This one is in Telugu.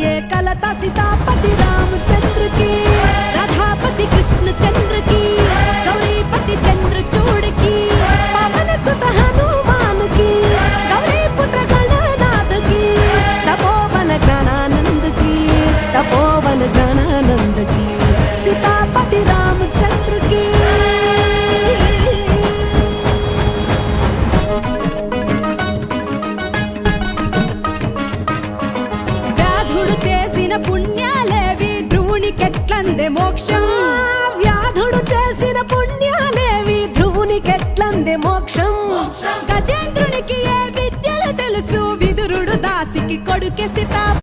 ये कलता सीतापति रामचंद्र की, राधापति कृष्णचंद्र की, गौरीपति चंद्रचूड़ की, पवन सुत हनुमान की, गौरी पुत्र गणनाथ की, तपोवन गणानंद की, तपोवन गणानंद की, सीतापति रामचंद्र की। వ్యాధుడు చేసిన పుణ్యాలేవి ధ్రువునికెట్లందే మోక్షం, వ్యాధుడు చేసిన పుణ్యాలేవి ధ్రువునికెట్లందే మోక్షం, గజేంద్రునికి ఏ విద్యలు తెలుసు విదురుడు దాసికి కొడుకే సీతా